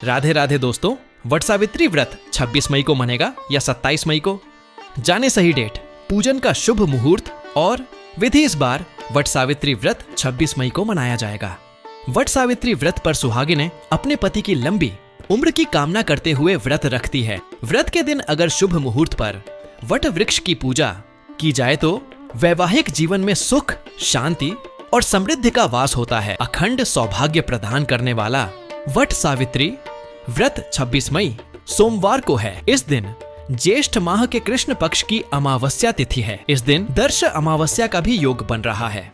राधे राधे दोस्तों, वट सावित्री व्रत 26 मई को मनेगा या 27 मई को? जाने सही डेट, पूजन का शुभ मुहूर्त और विधि। इस बार वट सावित्री व्रत 26 मई को मनाया जाएगा। वट सावित्री व्रत पर सुहागिनें अपने पति की लंबी उम्र की कामना करते हुए व्रत रखती है। व्रत के दिन अगर शुभ मुहूर्त पर वट वृक्ष की पूजा की जाए तो वैवाहिक जीवन में सुख, शांति और समृद्धि का वास होता है। अखंड सौभाग्य प्रदान करने वाला वट सावित्री व्रत 26 मई सोमवार को है। इस दिन ज्येष्ठ माह के कृष्ण पक्ष की अमावस्या तिथि है। इस दिन दर्श अमावस्या का भी योग बन रहा है।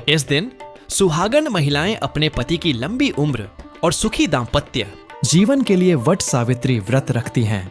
इस दिन सुहागन महिलाएं अपने पति की लंबी उम्र और सुखी दाम्पत्य जीवन के लिए वट सावित्री व्रत रखती हैं।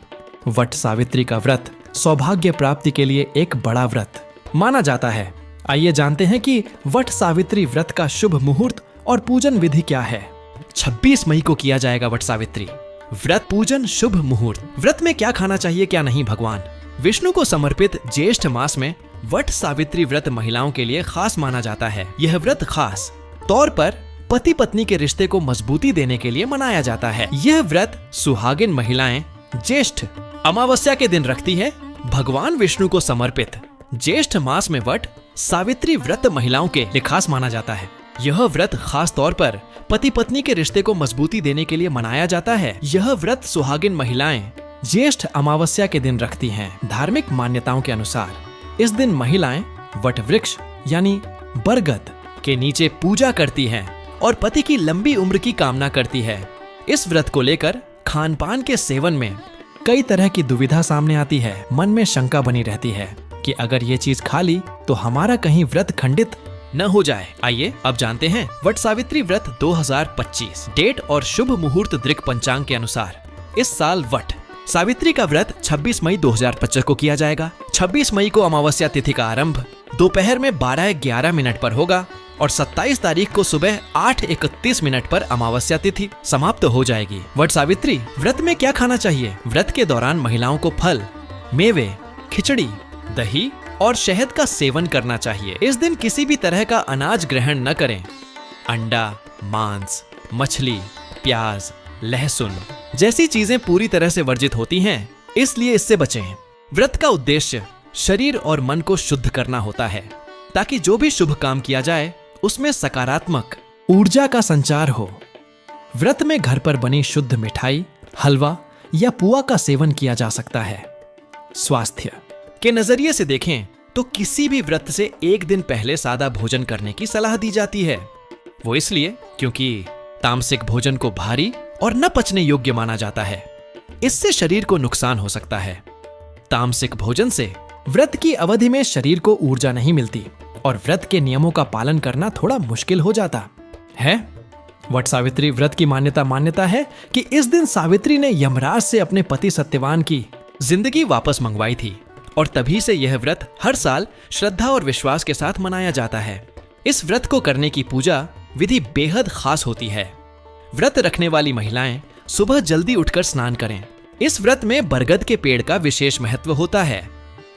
वट सावित्री का व्रत सौभाग्य प्राप्ति के लिए एक बड़ा व्रत माना जाता है। आइए जानते हैं कि वट सावित्री व्रत का शुभ मुहूर्त और पूजन विधि क्या है। 26 मई को किया जाएगा वट सावित्री व्रत पूजन शुभ मुहूर्त। व्रत में क्या खाना चाहिए क्या नहीं। भगवान विष्णु को समर्पित ज्येष्ठ मास में वट सावित्री व्रत महिलाओं के लिए खास माना जाता है। यह व्रत खास तौर पर पति पत्नी के रिश्ते को मजबूती देने के लिए मनाया जाता है। यह व्रत सुहागिन महिलाएं ज्येष्ठ अमावस्या के दिन रखती है। भगवान विष्णु को समर्पित ज्येष्ठ मास में वट सावित्री व्रत महिलाओं के लिए खास माना जाता है। यह व्रत खास तौर पर पति पत्नी के रिश्ते को मजबूती देने के लिए मनाया जाता है। यह व्रत सुहागिन महिलाएं ज्येष्ठ अमावस्या के दिन रखती हैं। धार्मिक मान्यताओं के अनुसार इस दिन महिलाएं वट वृक्ष यानी बरगद के नीचे पूजा करती हैं और पति की लंबी उम्र की कामना करती है। इस व्रत को लेकर खान पान के सेवन में कई तरह की दुविधा सामने आती है। मन में शंका बनी रहती है कि अगर ये चीज खा ली तो हमारा कहीं व्रत खंडित न हो जाए। आइए अब जानते हैं वट सावित्री व्रत 2025 डेट और शुभ मुहूर्त दृक पंचांग के अनुसार इस साल वट सावित्री का व्रत 26 मई 2025 को किया जाएगा। 26 मई को अमावस्या तिथि का आरंभ दोपहर में 12:11 पर होगा और 27 तारीख को सुबह 8:31 पर अमावस्या तिथि समाप्त हो जाएगी। वट सावित्री व्रत में क्या खाना चाहिए। व्रत के दौरान महिलाओं को फल, मेवे, खिचड़ी, दही और शहद का सेवन करना चाहिए। इस दिन किसी भी तरह का अनाज ग्रहण न करें। अंडा, मांस, मछली, प्याज, लहसुन जैसी चीजें पूरी तरह से वर्जित होती हैं, इसलिए इससे बचें। व्रत का उद्देश्य शरीर और मन को शुद्ध करना होता है ताकि जो भी शुभ काम किया जाए उसमें सकारात्मक ऊर्जा का संचार हो। व्रत में घर पर बनी शुद्ध मिठाई, हलवा या पुआ का सेवन किया जा सकता है। स्वास्थ्य के नजरिए से देखें तो किसी भी व्रत से एक दिन पहले सादा भोजन करने की सलाह दी जाती है। वो इसलिए क्योंकि तामसिक भोजन को भारी और न पचने योग्य माना जाता है। इससे शरीर को नुकसान हो सकता है। तामसिक भोजन से व्रत की अवधि में शरीर को ऊर्जा नहीं मिलती और व्रत के नियमों का पालन करना थोड़ा मुश्किल हो जाता है। वट सावित्री व्रत की मान्यता है कि इस दिन सावित्री ने यमराज से अपने पति सत्यवान की जिंदगी वापस मंगवाई थी और तभी से यह व्रत हर साल श्रद्धा और विश्वास के साथ मनाया जाता है। इस व्रत को करने की पूजा विधि बेहद खास होती है। व्रत रखने वाली महिलाएं सुबह जल्दी उठकर स्नान करें। इस व्रत में बरगद के पेड़ का विशेष महत्व होता है।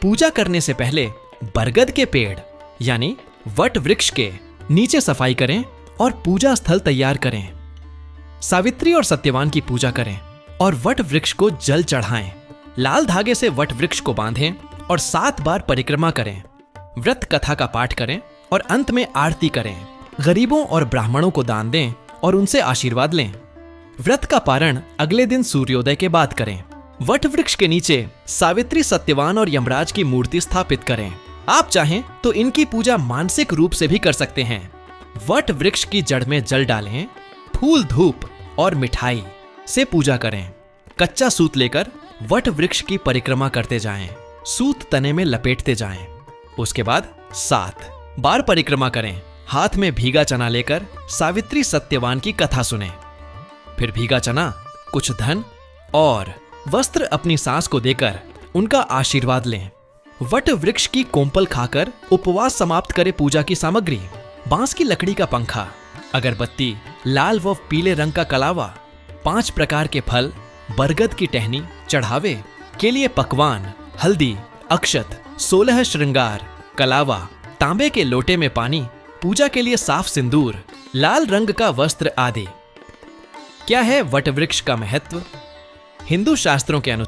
पूजा करने से पहले बरगद के पेड़ यानी वट वृक्ष के नीचे सफाई करें और पूजा स्थल तैयार करें। सावित्री और सत्यवान की पूजा करें और वट वृक्ष को जल चढ़ाएं। लाल धागे से वट वृक्ष को बांधें और 7 बार परिक्रमा करें। व्रत कथा का पाठ करें और अंत में आरती करें। गरीबों और ब्राह्मणों को दान दें और उनसे आशीर्वाद लें। व्रत का पारण अगले दिन सूर्योदय के बाद करें। वट वृक्ष के नीचे सावित्री, सत्यवान और यमराज की मूर्ति स्थापित करें। आप चाहें तो इनकी पूजा मानसिक रूप से भी कर सकते हैं। वट वृक्ष की जड़ में जल डालें, फूल, धूप और मिठाई से पूजा करें। कच्चा सूत लेकर वट वृक्ष की परिक्रमा करते जाएं। सूत तने में लपेटते जाएं। उसके बाद 7 बार परिक्रमा करें। हाथ में भीगा चना लेकर सावित्री, सत्यवान की कथा सुनें। फिर भीगा चना, कुछ धन और वस्त्र अपनी सास को देकर उनका आशीर्वाद लें। वट वृक्ष की कोंपल खाकर उपवास समाप्त करें। पूजा की सामग्री: बांस की लकड़ी का पंखा, अगरबत्ती, लाल व पीले रंग का कलावा, 5 प्रकार के फल, बरगद की टहनी, चढ़ावे के लिए पकवान, हल्दी, अक्षत, 16 श्रृंगार, कलावा, तांबे के लोटे में पानी, पूजा के लिए साफ सिंदूर, लाल रंग का वस्त्र आदि। क्या है वट वृक्ष का महत्व? हिंदू शास्त्रों के अनुसार